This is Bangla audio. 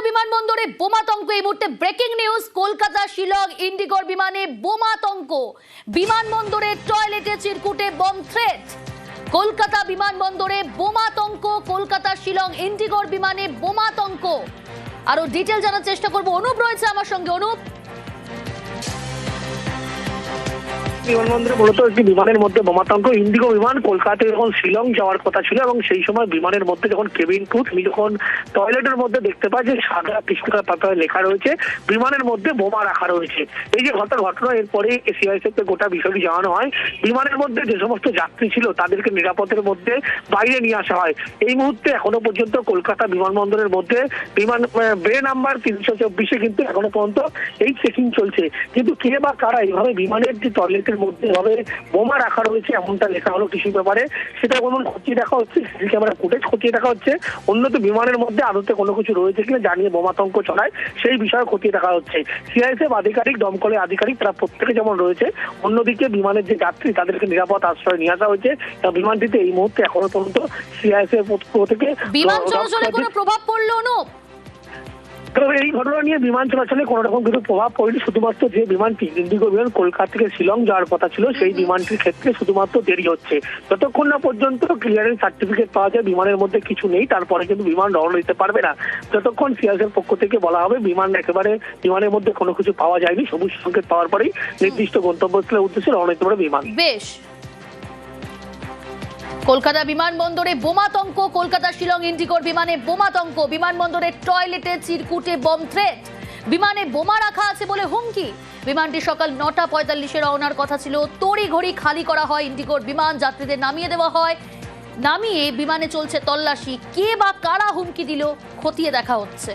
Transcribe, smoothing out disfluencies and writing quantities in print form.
বিমানবন্দরে বোমাতঙ্ক। এই মুহূর্তে ব্রেকিং নিউজ, কলকাতা শিলং ইন্ডিগোর বিমানে বোমাতঙ্ক। বিমানবন্দরের টয়লেটে চিরকুটে বম থ্রেট। কলকাতা বিমানবন্দরে বোমাতঙ্ক, কলকাতা শিলং ইন্ডিগোর বিমানে বোমাতঙ্ক। আরো ডিটেল জানার চেষ্টা করব, অনুপ রয়েছে আমার সঙ্গে। অনুপ, বিমানবন্দরে মূলত একটি বিমানের মধ্যে বোমাতঙ্ক। ইন্ডিগো বিমান কলকাতায় যখন শিলং যাওয়ার কথা ছিল এবং সেই সময় বিমানের মধ্যে যখন কেবিন ক্রু তিনি যখন টয়লেটের মধ্যে দেখতে পায় যে সাদা কৃষ্ণকার পাতায় লেখা রয়েছে বিমানের মধ্যে বোমা রাখা রয়েছে। এই যে ঘটনা, এরপরে সিআইএসএফ কে গোটা বিষয়টি জানানো হয়। বিমানের মধ্যে যে সমস্ত যাত্রী ছিল তাদেরকে নিরাপদের মধ্যে বাইরে নিয়ে আসা হয়। এই মুহূর্তে এখনো পর্যন্ত কলকাতা বিমানবন্দরের মধ্যে বিমান বে নাম্বার 324-এ কিন্তু এখনো পর্যন্ত এই চেকিং চলছে। কিন্তু কে বা কারা এইভাবে বিমানের যে টয়লেটের মধ্যে এভাবে বোমা রাখা রয়েছে এমনটা লেখা হলো কিছু ব্যাপারে, সেটা কোনো খতিয়ে দেখা হচ্ছে, সিসি ক্যামেরা ফুটেজ খতিয়ে দেখা হচ্ছে। অন্যত বিমানের মধ্যে আদতে কোনো কিছু রয়েছে কিনা জানিয়ে বোমাতঙ্ক চলায় সেই বিষয়ে খতিয়ে দেখা হচ্ছে। সিআইএসএফ আধিকারিক, দমকলের আধিকারিক তারা প্রত্যেকে যেমন রয়েছে, অন্যদিকে বিমানের যে যাত্রী তাদেরকে নিরাপদ আশ্রয় নিয়ে আসা হয়েছে। বিমানটিতে এই মুহূর্তে এখনো পর্যন্ত সিআইএসএফ থেকে বিমান চলাচলে কোনো প্রভাব পড়লো? অনুপ, এই ঘটনা নিয়ে বিমান চলাচলে কোনো রকম কিছু প্রভাব পড়েনি। শুধুমাত্র যে বিমানটি ইন্ডিগো বিমান কলকাতা থেকে শিলং যাওয়ার কথা ছিল সেই বিমানটির ক্ষেত্রে শুধুমাত্র দেরি হচ্ছে। যতক্ষণ না পর্যন্ত ক্লিয়ারেন্স সার্টিফিকেট পাওয়া যায় বিমানের মধ্যে কিছু নেই, তারপরে কিন্তু বিমান রওনা দিতে পারবে না। যতক্ষণ সিআইএসএফ পক্ষ থেকে বলা হবে বিমান একেবারে বিমানের মধ্যে কোনো কিছু পাওয়া যায়নি, সবুজ সংকেত পাওয়ার পরেই নির্দিষ্ট গন্তব্যস্থলের উদ্দেশ্যে রওনা দিতে পারে বিমান। বেশ। কলকাতা বিমানবন্দরে বোমাতঙ্ক, কলকাতা শিলং ইন্ডিগোর বিমানে বোমাতঙ্ক। বিমানবন্দরের টয়লেটে চিরকুটে বম থ্রেট। বিমানে বোমা রাখা আছে বলে হুমকি। বিমানটি সকাল 9:45-এ রওনার কথা ছিল। তড়িঘড়ি খালি করা হয় ইন্ডিগোর বিমান, যাত্রীদের নামিয়ে দেওয়া হয়। নামিয়ে বিমানে চলছে তল্লাশি। কে বা কারা হুমকি দিল খতিয়ে দেখা হচ্ছে।